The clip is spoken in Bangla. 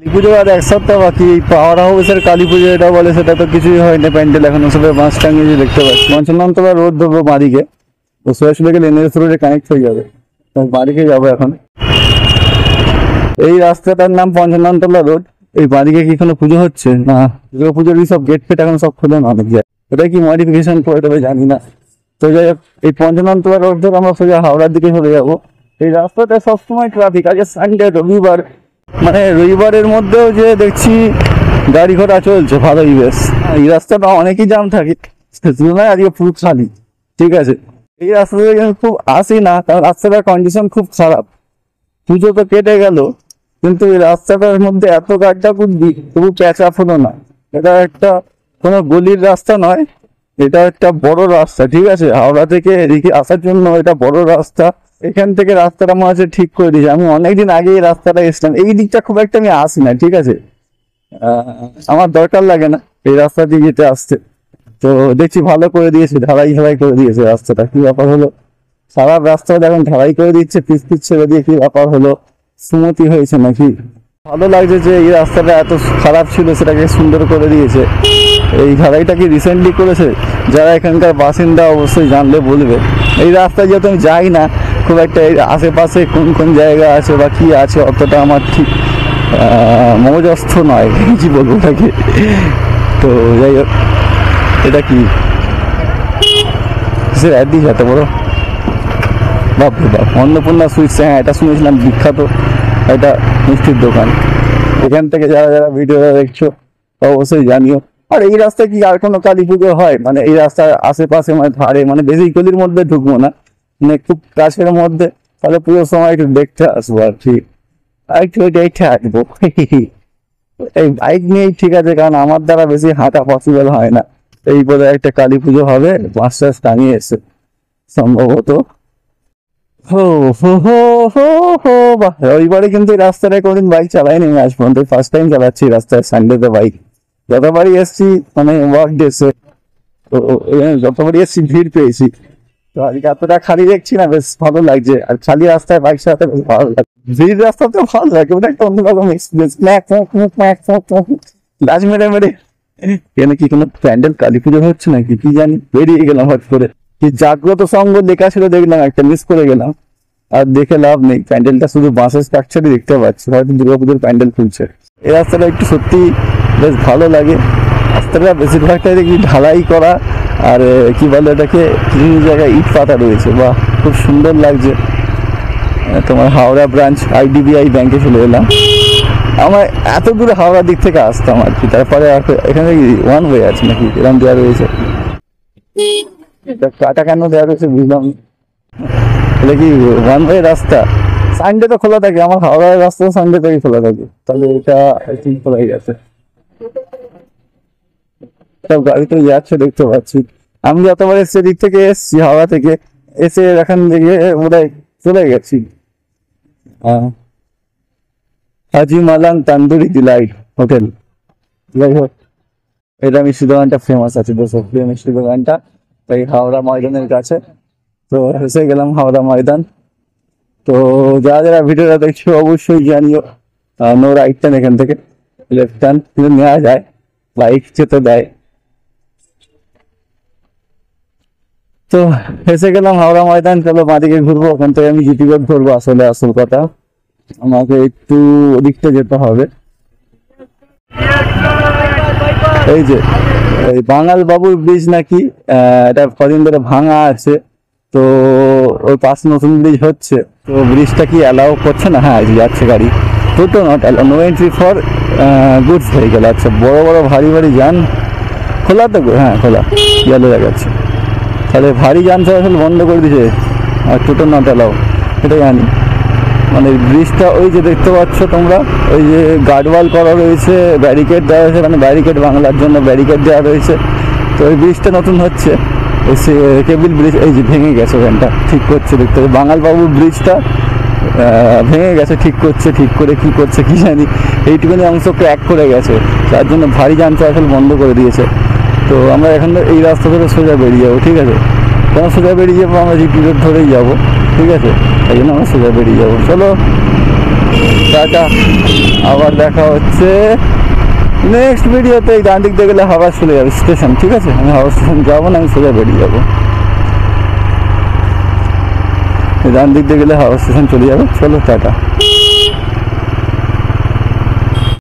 কালী পুজো আর এক সপ্তাহ বাকি। পাওয়ার হাউসের কালী পুজো এটা বলে, সেটা তো কিছুই হয়নি, প্যান্ডেল এখনো সবে বাঁশ টাঙিয়ে দেখতে পাচ্ছি। পঞ্চননতলা রোড ধরবো বাঁদিকে, তো সোজাসুজি গেলে এনএস রোডে কানেক্ট হয়ে যাবে, বাঁদিকে যাবো এখন। এই রাস্তাটার নাম পঞ্চননতলা রোড। এই বাঁদিকে কি কোনো পুজো হচ্ছে না? দুর্গা পুজোর সব গেট ফেট এখন সব খোলে না অনেক যায়, ওটা কি মডিফিকেশন করে দেবে জানি না। তো যাই হোক, এই পঞ্চননতলা রোড ধরে আমরা সোজা হাওড়ার দিকে চলে যাবো। এই রাস্তাটা সবসময় ট্রাফিক, আজকে সানডে রবিবার, মানে রবিবারের মধ্যেও যে দেখছি গাড়ি ঘোড়া চলছে ভালোই বেশ। এই রাস্তাটা অনেকই জাম থাকে, তুলনায় আজকে পুরো খালি। ঠিক আছে, এই রাস্তাতে কিন্তু খুব আসি না, কারণ রাস্তাটার কন্ডিশন খুব খারাপ। পুজো তো কেটে গেল, কিন্তু এই রাস্তাটার মধ্যে এত গাড়িটা কুদবি তবু প্যাঁচাপ হলো না। এটা একটা কোনো গলির রাস্তা নয়, এটা একটা বড় রাস্তা। ঠিক আছে, হাওড়া থেকে এদিকে আসার জন্য এটা বড় রাস্তা। এখান থেকে রাস্তাটা মনে হচ্ছে ঠিক করে দিয়েছে। আমি অনেকদিন আগে এই রাস্তাটা এসলাম, এই দিকটা খুব একটা আমি আসি না। ঠিক আছে, আমার দরকার লাগে না এই রাস্তা দিয়ে যেতে আসতে। তো দেখছি ভালো করে দিয়েছে, ঢালাই করে দিয়েছে রাস্তাটা। কি ব্যাপার হলো, সারা রাস্তা এখন ঢালাই করে দিচ্ছে, পিচ পিচ ছেড়ে দিয়ে কি ব্যাপার হলো, সুমতি হয়েছে নাকি? ভালো লাগছে যে এই রাস্তাটা এত খারাপ ছিল সেটাকে সুন্দর করে দিয়েছে। এই ঢালাইটা কি রিসেন্টলি করেছে? যারা এখানকার বাসিন্দা অবশ্যই জানলে বলবে। এই রাস্তায় যেহেতু আমি যাই না খুব একটা, এই আশেপাশে কোন কোন জায়গা আছে বা কি আছে অতটা আমার ঠিক মগজস্থ নয়, কি বলবো ওটাকে। তো যাই হোক, এটা কি অ্যাডিস এত বড়, বাপরে বাপ। অন্নপূর্ণা সুইটস, হ্যাঁ এটা শুনেছিলাম বিখ্যাত এটা মিষ্টির দোকান। এখান থেকে যারা যারা ভিডিওটা দেখছো অবশ্যই জানিও। আর এই রাস্তায় কি আর কোনো কালী পুজো হয়? মানে এই রাস্তার আশেপাশে, মানে ধারে, মানে বেশি গলির মধ্যে ঢুকবো না, মানে খুব কাছের মধ্যে, তাহলে পুজোর সময় একটু দেখতে আসবো আর কি। আর একটু দেখে আসবো। এই বাইক নিয়েই ঠিক আছে, কারণ আমার দ্বারা বেশি হাঁটা পসিবল হয় না। এই বলে একটা কালী পুজো হবে, বাঁশ টাস টাঙিয়ে এসে সম্ভবত। হো হো হো হো হো বাহ, রবিবারে কিন্তু এই রাস্তাটায় কোনোদিন বাইক চালাইনি আমি আজ পর্যন্ত, ফার্স্ট টাইম চালাচ্ছি রাস্তায় সানডেতে বাইক। যতবারই এসছি মানে ওয়ার্ক ডেসে, তো যতবারই এসছি ভিড় পেয়েছি। তো আজকে এতটা খালি দেখছি না, বেশ ভালো লাগছে। আর খালি রাস্তায় বাইক চালাতে বেশ ভালো লাগে, ভিড় রাস্তাতে ভালো লাগে, ওটা একটা অন্যরকম এক্সপিরিয়েন্স। লাজ মেরে মেরে এখানে কি কোনো প্যান্ডেল কালী পুজো হচ্ছে নাকি কি জানি, বেরিয়ে গেলাম হট করে। কি জাগ্রত সংঘ লেখা ছিল দেখলাম, একটা মিস করে গেলাম। আর দেখে লাভ নেই, প্যান্ডেলটা শুধু বাঁশের স্ট্রাকচারই দেখতে পাচ্ছি, হয়তো দুর্গাপুজোর প্যান্ডেল খুলছে। এই রাস্তাটা একটু সত্যি বেশ ভালো লাগে। রাস্তাটা বেশিরভাগটাই দেখি ঢালাই করা, আর কি বলে এটাকে, কিছু জায়গায় ইট পাতা রয়েছে, বা খুব সুন্দর লাগছে। তোমার হাওড়া ব্রাঞ্চ IDBI ব্যাংকে চলে এলাম। আমার এত দূরে হাওড়ার দিক থেকে আসতাম আর কি। তারপরে এখানে ওয়ান ওয়ে আছে নাকি এরকম দেওয়া রয়েছে, কাটা কেন দেওয়া রয়েছে বুঝলাম। এটা কি ওয়ান ওয়ে রাস্তা? সানডে তো খোলা থাকে, আমার হাওড়ার রাস্তা সানডে থেকে খোলা থাকে, তাহলে এটা ঠিক খোলাই গেছে। সব গাড়ি তো যাচ্ছে দেখতে পাচ্ছি। আমি যতবার এসছি দিক থেকে এসছি, হাওড়া থেকে এসে এখান থেকে বোধহয় চলে গেছি হাজি মালান তান্দুরি ডিলাইট হোটেল। যাই হোক, এটা মিষ্টি দোকানটা ফেমাস আছে, দোষপ্রিয় মিষ্টি দোকানটা, এই হাওড়া ময়দানের কাছে। তো এসে গেলাম হাওড়া ময়দান। তো যারা যারা ভিডিওটা দেখছো অবশ্যই জানিও, নো রাইট টার্ন এখান থেকে, লেফট টার্ন কিন্তু নেওয়া যায়, বাইক যেতে দেয়। তো এসে গেলাম হাওড়া ময়দান, চলো বাঁদিকে ঘুরবো। ওখান থেকে আমি জিটি রোড ধরবো, আসলে আসল কথা আমাকে একটু ওদিকটা যেতে হবে। এই যে এই বাঙাল বাবুর ব্রিজ নাকি, এটা কদিন ধরে ভাঙা আছে, তো ওই পাশে নতুন ব্রিজ হচ্ছে। তো ব্রিজটা কি অ্যালাউ করছে না? হ্যাঁ যাচ্ছে গাড়ি, toto not allow, no entry for goods vehicle. আচ্ছা, বড় বড় ভারী ভারী যান খোলা তো? হ্যাঁ খোলা, গেলে দেখাচ্ছে। তাহলে ভারী যান চলাচল বন্ধ করে দিয়েছে, আর টোটো নট অ্যালাউ, এটা জানি। মানে ব্রিজটা ওই যে দেখতে পাচ্ছ তোমরা, ওই যে গার্ডওয়াল করা রয়েছে, ব্যারিকেড দেওয়া হয়েছে, মানে ব্যারিকেড বাংলার জন্য ব্যারিকেড দেওয়া রয়েছে। তো ওই ব্রিজটা নতুন হচ্ছে, কেবিল ব্রিজ, এই যে ভেঙে গেছে, ওখানটা ঠিক করছে দেখতে হবে। বাঙালবাবুর ব্রিজটা ভেঙে গেছে, ঠিক করছে, ঠিক করে কি করছে কি জানি, এইটুকুনি অংশ ক্র্যাক করে গেছে, তার জন্য ভারী যান চলাচল বন্ধ করে দিয়েছে। তো আমরা এখন এই রাস্তা ধরে সোজা বেরিয়ে যাবো, ঠিক আছে? কেন সোজা বেরিয়ে যাবো? আমরা জিটি রোড ধরেই যাবো, ঠিক আছে? এই জন্য আমরা সোজা বেরিয়ে যাবো। চলো টাটা। আবার দেখা হচ্ছে নেক্সট ভিডিওতে। এই ডান দিক দিয়ে গেলে হাওড়া চলে যাবে স্টেশন, ঠিক আছে? আমি হাওড়া স্টেশন যাবো না, আমি সোজা বেরিয়ে যাবো। এই ডান দিক দিয়ে গেলে হাওড়া স্টেশন চলে যাবে। চলো টাটা।